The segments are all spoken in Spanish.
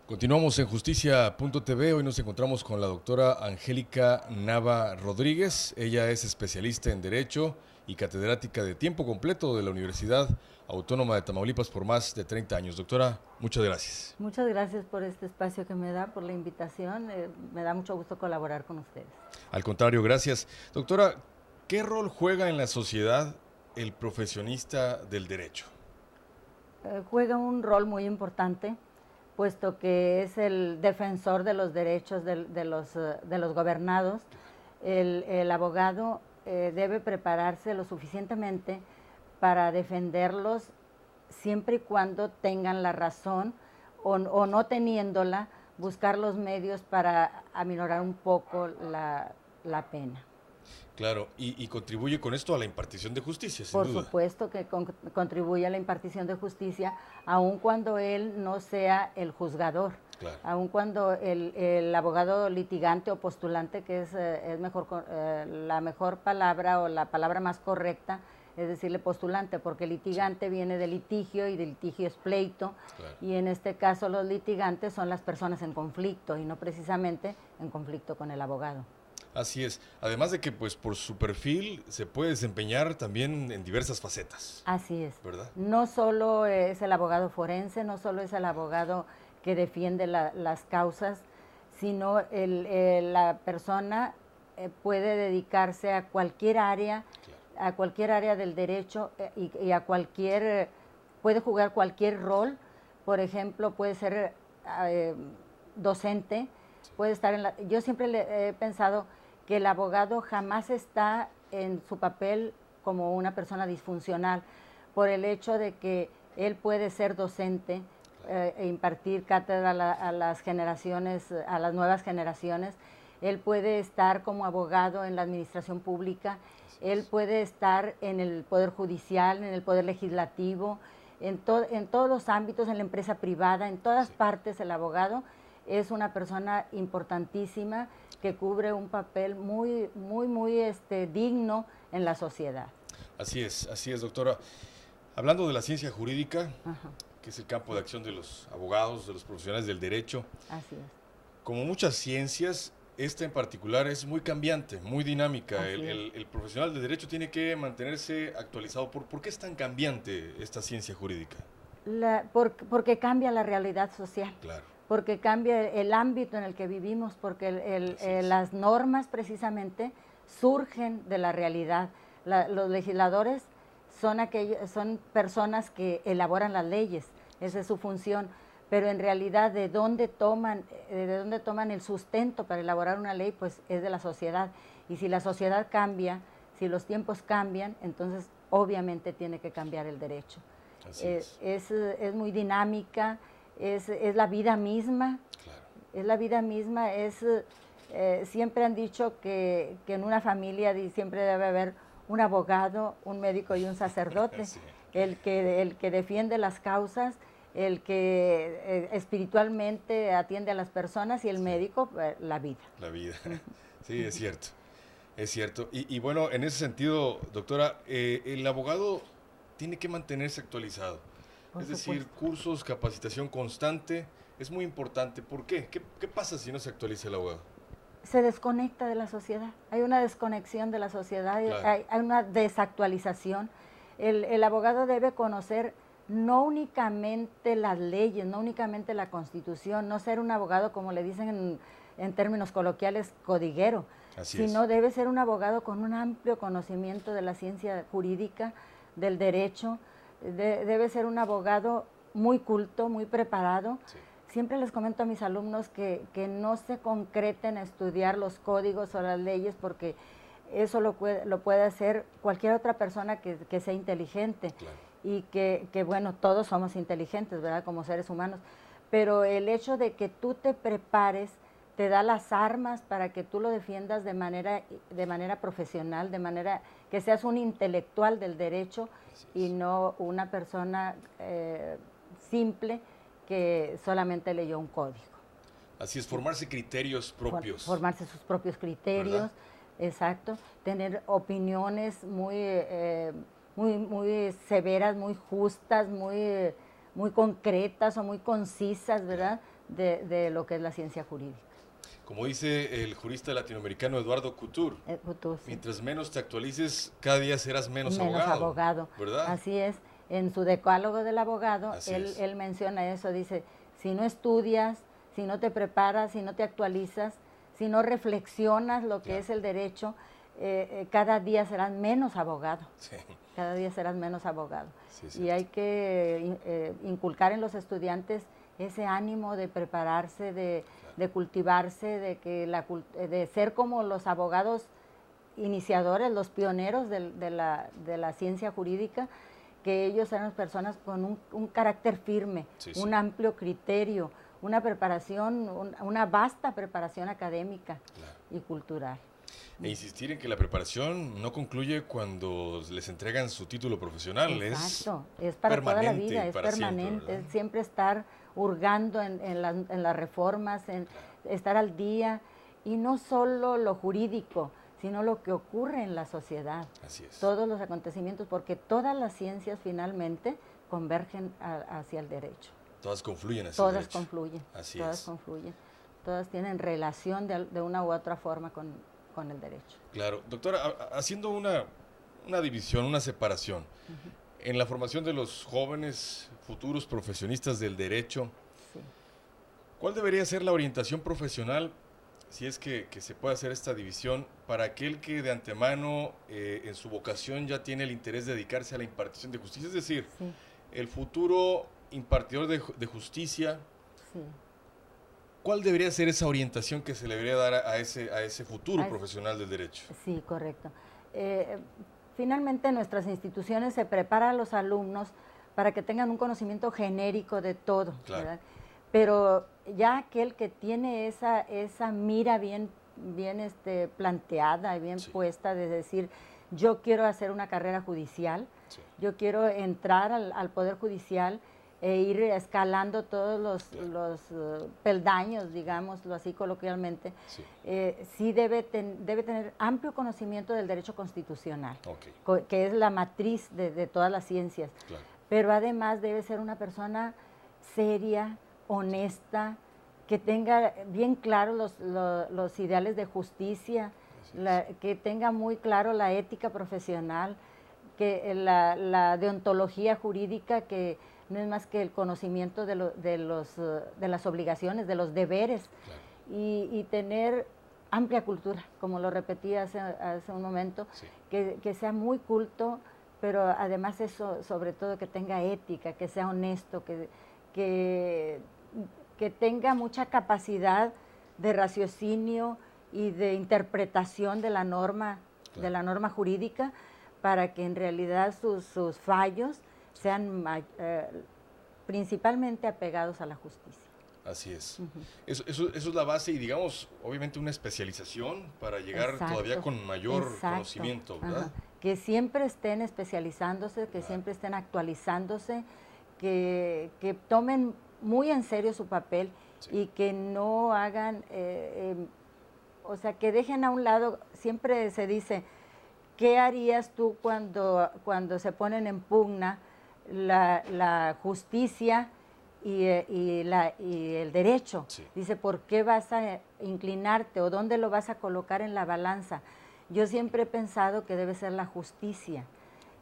Continuamos en Justicia.tv. Hoy nos encontramos con la doctora Angélica Nava Rodríguez. Ella es especialista en Derecho y catedrática de tiempo completo de la Universidad Autónoma de Tamaulipas por más de 30 años. Doctora, muchas gracias. Muchas gracias por este espacio que me da, por la invitación. Me da mucho gusto colaborar con ustedes. Al contrario, gracias. Doctora, ¿qué rol juega en la sociedad el profesionista del derecho? Juega un rol muy importante, puesto que es el defensor de los derechos de los gobernados. El abogado debe prepararse lo suficientemente para defenderlos siempre y cuando tengan la razón o no teniéndola, buscar los medios para aminorar un poco la pena. Claro, y contribuye con esto a la impartición de justicia, sin duda. Por supuesto que contribuye a la impartición de justicia, aun cuando él no sea el juzgador, claro. Aun cuando el abogado litigante o postulante, que es mejor, la mejor palabra o la palabra más correcta, es decirle postulante, porque litigante viene de litigio y de litigio es pleito, claro. Y en este caso los litigantes son las personas en conflicto y no precisamente en conflicto con el abogado. Así es, además de que pues por su perfil se puede desempeñar también en diversas facetas. Así es, ¿verdad? No solo es el abogado forense, no solo es el abogado que defiende las causas, sino la persona puede dedicarse a cualquier área, claro. A cualquier área del derecho y a cualquier, puede jugar cualquier rol. Por ejemplo, puede ser docente, sí. Puede estar yo siempre he pensado que el abogado jamás está en su papel como una persona disfuncional, por el hecho de que él puede ser docente, e impartir cátedra a las generaciones, a las nuevas generaciones. Él puede estar como abogado en la administración pública, él puede estar en el Poder Judicial, en el Poder Legislativo, en todos los ámbitos, en la empresa privada, en todas partes el abogado es una persona importantísima que cubre un papel muy digno en la sociedad. Así es, doctora. Hablando de la ciencia jurídica, ajá, que es el campo de acción de los abogados, de los profesionales del derecho. Así es. Como muchas ciencias, esta en particular es muy cambiante, muy dinámica. El profesional del derecho tiene que mantenerse actualizado. ¿Por qué es tan cambiante esta ciencia jurídica? Porque cambia la realidad social. Claro. Porque cambia el ámbito en el que vivimos, porque las normas precisamente surgen de la realidad. Los legisladores son personas que elaboran las leyes, esa es su función, pero en realidad de dónde toman el sustento para elaborar una ley, pues es de la sociedad. Y si la sociedad cambia, si los tiempos cambian, entonces obviamente tiene que cambiar el derecho. Es muy dinámica. Es la vida misma, claro. Es la vida misma, siempre han dicho que en una familia siempre debe haber un abogado, un médico y un sacerdote, sí. el que defiende las causas, el que espiritualmente atiende a las personas y el sí. médico, la vida. La vida, sí, es cierto, es cierto. Y bueno, en ese sentido, doctora, el abogado tiene que mantenerse actualizado. Es decir, cursos, capacitación constante, es muy importante. ¿Por qué? ¿Qué pasa si no se actualiza el abogado? Se desconecta de la sociedad, hay una desconexión de la sociedad, claro. hay una desactualización. El abogado debe conocer no únicamente las leyes, no únicamente la Constitución, no ser un abogado, como le dicen en términos coloquiales, codiguero, sino debe ser un abogado con un amplio conocimiento de la ciencia jurídica, del derecho. Debe ser un abogado muy culto, muy preparado. Sí. Siempre les comento a mis alumnos que no se concreten a estudiar los códigos o las leyes, porque eso lo puede hacer cualquier otra persona que sea inteligente. Claro. Y que bueno, todos somos inteligentes, ¿verdad?, como seres humanos, pero el hecho de que tú te prepares te da las armas para que tú lo defiendas de manera profesional, de manera que seas un intelectual del derecho y no una persona simple que solamente leyó un código. Así es, formarse criterios propios. Formarse sus propios criterios, ¿verdad? Exacto. Tener opiniones muy severas, muy justas, muy concretas o muy concisas, ¿verdad? de lo que es la ciencia jurídica. Como dice el jurista latinoamericano Eduardo Couture, Couture, sí. Mientras menos te actualices, cada día serás menos abogado, ¿verdad? Así es. En su decálogo del abogado, él menciona eso, dice, si no estudias, si no te preparas, si no te actualizas, si no reflexionas lo que es el derecho, cada día serás menos abogado. Sí. Cada día serás menos abogado. Sí, y hay que inculcar en los estudiantes ese ánimo de prepararse, de cultivarse, de ser como los abogados iniciadores, los pioneros de la ciencia jurídica, que ellos eran personas con un carácter firme, un amplio criterio, una preparación, una vasta preparación académica y cultural. E insistir en que la preparación no concluye cuando les entregan su título profesional. Exacto, es para toda la vida, es permanente, es siempre estar hurgando en las reformas, en estar al día, y no solo lo jurídico, sino lo que ocurre en la sociedad. Así es. Todos los acontecimientos, porque todas las ciencias finalmente convergen hacia el derecho. Todas confluyen hacia el derecho. Todas confluyen. Así todas es. confluyen. Todas tienen relación de una u otra forma con el derecho. Claro. Doctora, haciendo una división, una separación, en la formación de los jóvenes futuros profesionistas del derecho, ¿cuál debería ser la orientación profesional, si es que se puede hacer esta división, para aquel que de antemano en su vocación ya tiene el interés de dedicarse a la impartición de justicia? Es decir, el futuro impartidor de justicia, ¿cuál debería ser esa orientación que se le debería dar a ese futuro profesional del derecho? Sí, correcto. Finalmente, en nuestras instituciones se prepara a los alumnos para que tengan un conocimiento genérico de todo, ¿verdad? Pero ya aquel que tiene esa mira bien planteada y bien puesta de decir, yo quiero hacer una carrera judicial, yo quiero entrar al Poder Judicial e ir escalando todos los peldaños, digámoslo así coloquialmente, sí debe tener amplio conocimiento del derecho constitucional, que es la matriz de todas las ciencias. Claro. Pero además debe ser una persona seria, honesta, que tenga bien claro los ideales de justicia, que tenga muy claro la ética profesional, que la deontología jurídica, que no es más que el conocimiento de las obligaciones, de los deberes, y tener amplia cultura, como lo repetí hace un momento, que sea muy culto, pero además eso, sobre todo, que tenga ética, que sea honesto, que tenga mucha capacidad de raciocinio y de interpretación de la norma jurídica, para que en realidad sus fallos sean principalmente apegados a la justicia. Así es. Eso es la base y, digamos, obviamente una especialización para llegar todavía con mayor conocimiento, ¿verdad? Que siempre estén especializándose, que siempre estén actualizándose, que tomen muy en serio su papel y que no hagan, o sea, que dejen a un lado, siempre se dice, ¿qué harías tú cuando se ponen en pugna la justicia y el derecho? Dice, ¿por qué vas a inclinarte o dónde lo vas a colocar en la balanza? Yo siempre he pensado que debe ser la justicia,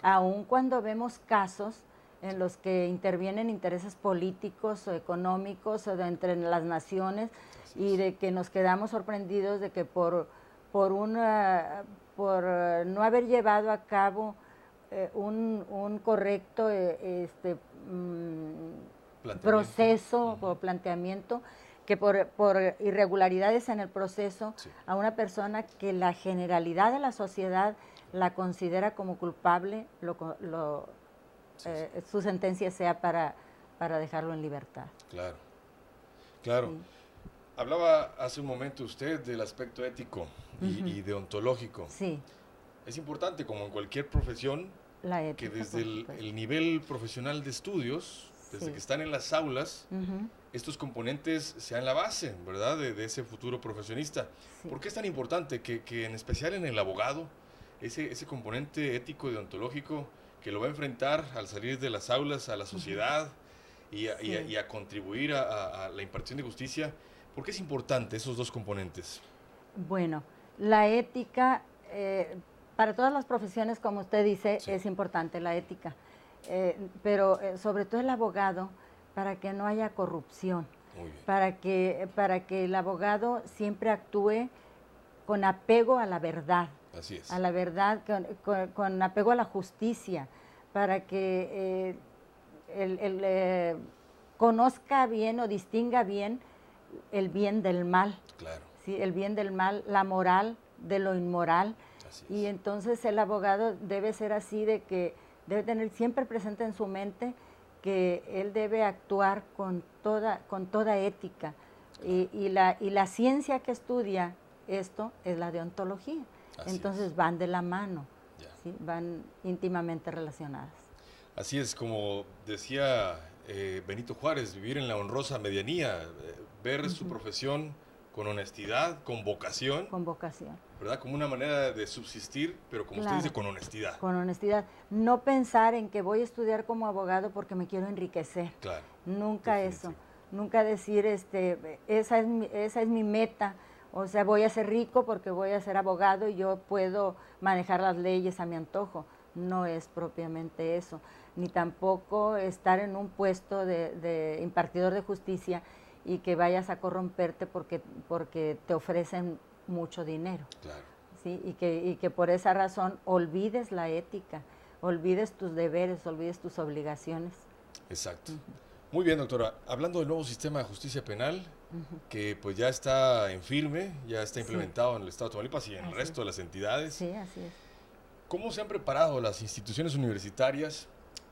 aun cuando vemos casos en los que intervienen intereses políticos o económicos o entre las naciones, y de que nos quedamos sorprendidos de que por no haber llevado a cabo un correcto proceso o planteamiento, que por irregularidades en el proceso, a una persona que la generalidad de la sociedad la considera como culpable, su sentencia sea para dejarlo en libertad. Claro. Sí. Hablaba hace un momento usted del aspecto ético y deontológico. Sí. Es importante, como en cualquier profesión, la ética, que desde el nivel profesional de estudios, desde que están en las aulas, estos componentes sean la base, ¿verdad?, de ese futuro profesionista. Sí. ¿Por qué es tan importante que en especial en el abogado, ese componente ético y deontológico que lo va a enfrentar al salir de las aulas a la sociedad y a contribuir a la impartición de justicia. ¿Por qué es importante esos dos componentes? Bueno, la ética, para todas las profesiones, como usted dice, Sí. es importante la ética, pero sobre todo el abogado, para que no haya corrupción, Muy bien. para que el abogado siempre actúe con apego a la verdad. Así es. A la verdad, con apego a la justicia, para que conozca bien o distinga bien el bien del mal. Claro. ¿Sí? El bien del mal, la moral de lo inmoral. Así es. Y entonces el abogado debe ser así, de que debe tener siempre presente en su mente que él debe actuar con toda ética. Claro. Y la ciencia que estudia esto es la deontología. Así entonces es. Van de la mano, ¿sí? Van íntimamente relacionadas. Así es, como decía Benito Juárez, vivir en la honrosa medianía, ver su profesión con honestidad, con vocación. Con vocación. ¿Verdad? Como una manera de subsistir, pero como usted dice, con honestidad. Con honestidad. No pensar en que voy a estudiar como abogado porque me quiero enriquecer. Claro. Nunca eso. Nunca decir, esa es mi meta. O sea, voy a ser rico porque voy a ser abogado y yo puedo manejar las leyes a mi antojo. No es propiamente eso. Ni tampoco estar en un puesto de impartidor de justicia y que vayas a corromperte porque te ofrecen mucho dinero. Claro. ¿Sí? Y que por esa razón olvides la ética, olvides tus deberes, olvides tus obligaciones. Exacto. Muy bien, doctora. Hablando del nuevo sistema de justicia penal, que pues ya está en firme, ya está implementado en el Estado de Tamaulipas y en el resto de las entidades. Sí, así es. ¿Cómo se han preparado las instituciones universitarias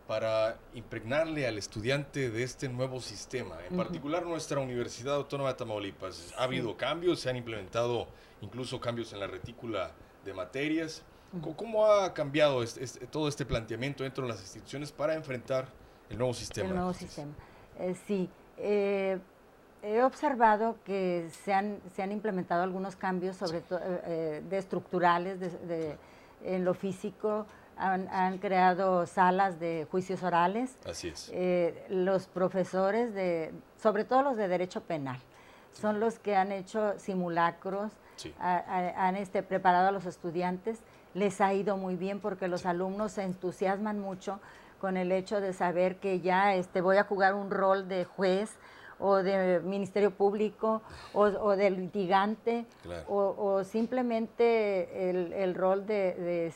para impregnarle al estudiante de este nuevo sistema? En particular nuestra Universidad Autónoma de Tamaulipas. ¿Ha habido cambios? ¿Se han implementado incluso cambios en la retícula de materias? ¿Cómo ha cambiado todo este planteamiento dentro de las instituciones para enfrentar el nuevo sistema? El nuevo sistema. Sí. He observado que se han implementado algunos cambios, sobre todo de estructurales, en lo físico. Han creado salas de juicios orales. Así es. Los profesores, sobre todo los de Derecho Penal, son los que han hecho simulacros, han preparado a los estudiantes. Les ha ido muy bien porque los alumnos se entusiasman mucho con el hecho de saber que ya voy a jugar un rol de juez o de Ministerio Público o de litigante, claro. o simplemente el rol de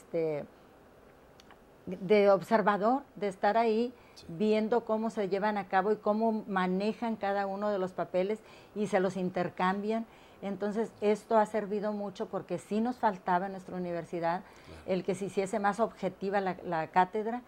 observador, de estar ahí viendo cómo se llevan a cabo y cómo manejan cada uno de los papeles y se los intercambian. Entonces, esto ha servido mucho porque sí nos faltaba en nuestra universidad el que se hiciese más objetiva la cátedra,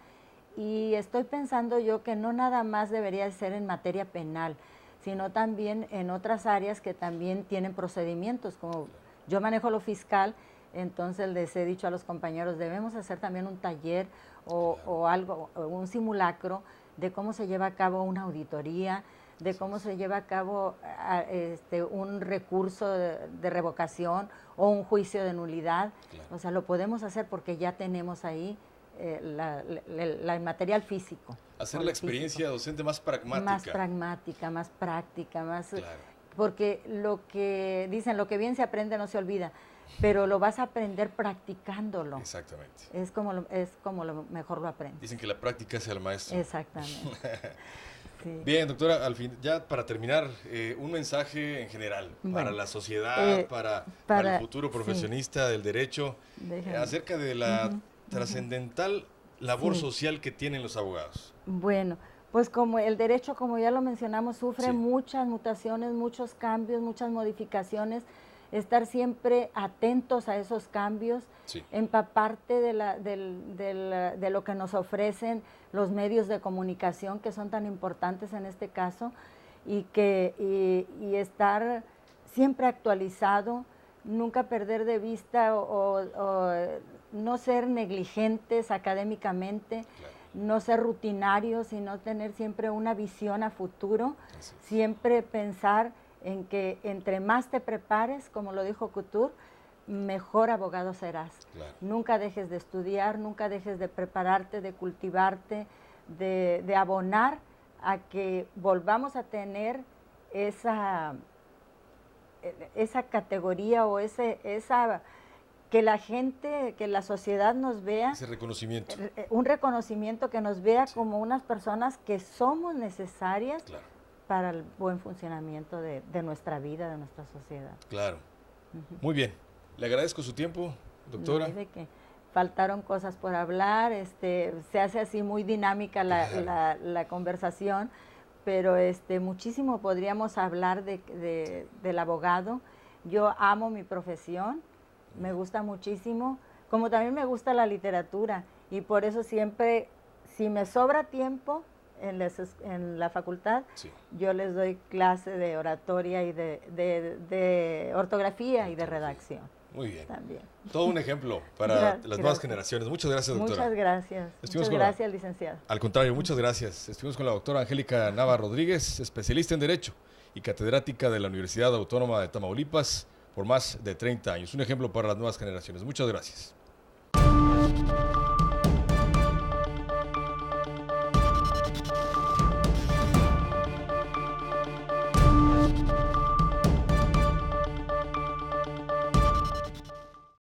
y estoy pensando yo que no nada más debería ser en materia penal, sino también en otras áreas que también tienen procedimientos, como yo manejo lo fiscal. Entonces les he dicho a los compañeros, debemos hacer también un taller o algo, o un simulacro de cómo se lleva a cabo una auditoría, de cómo se lleva a cabo un recurso de revocación o un juicio de nulidad. Claro. O sea, lo podemos hacer porque ya tenemos ahí el material físico. Hacer la experiencia docente más pragmática. Más pragmática, más práctica, más... Claro. Porque lo que dicen, lo que bien se aprende no se olvida, pero lo vas a aprender practicándolo. Exactamente. Es como lo mejor lo aprendes. Dicen que la práctica es el maestro. Exactamente. Sí. Bien, doctora, al fin, ya para terminar, un mensaje en general para la sociedad, para el futuro profesionista del derecho, acerca de la trascendental labor social que tienen los abogados. Bueno, pues como el derecho, como ya lo mencionamos, sufre muchas mutaciones, muchos cambios, muchas modificaciones. Estar siempre atentos a esos cambios, empaparte de lo que nos ofrecen los medios de comunicación, que son tan importantes en este caso, y estar siempre actualizado, nunca perder de vista o no ser negligentes académicamente, no ser rutinarios, sino tener siempre una visión a futuro, siempre pensar en que entre más te prepares, como lo dijo Couture, mejor abogado serás. Claro. Nunca dejes de estudiar, nunca dejes de prepararte, de cultivarte, de abonar a que volvamos a tener esa categoría o que la gente, que la sociedad nos vea. Ese reconocimiento. Un reconocimiento que nos vea como unas personas que somos necesarias para el buen funcionamiento de nuestra vida, de nuestra sociedad. Claro. Muy bien. Le agradezco su tiempo, doctora. No, de que faltaron cosas por hablar, se hace así muy dinámica la conversación, pero muchísimo podríamos hablar del abogado. Yo amo mi profesión, me gusta muchísimo, como también me gusta la literatura, y por eso siempre, si me sobra tiempo en la facultad, yo les doy clase de oratoria y de ortografía y de redacción. Muy bien. También. Todo un ejemplo para las nuevas generaciones. Muchas gracias, doctora. Muchas gracias. Muchas gracias, licenciado. Al contrario, muchas gracias. Estuvimos con la doctora Angélica Nava Rodríguez, especialista en Derecho y catedrática de la Universidad Autónoma de Tamaulipas por más de 30 años. Un ejemplo para las nuevas generaciones. Muchas gracias.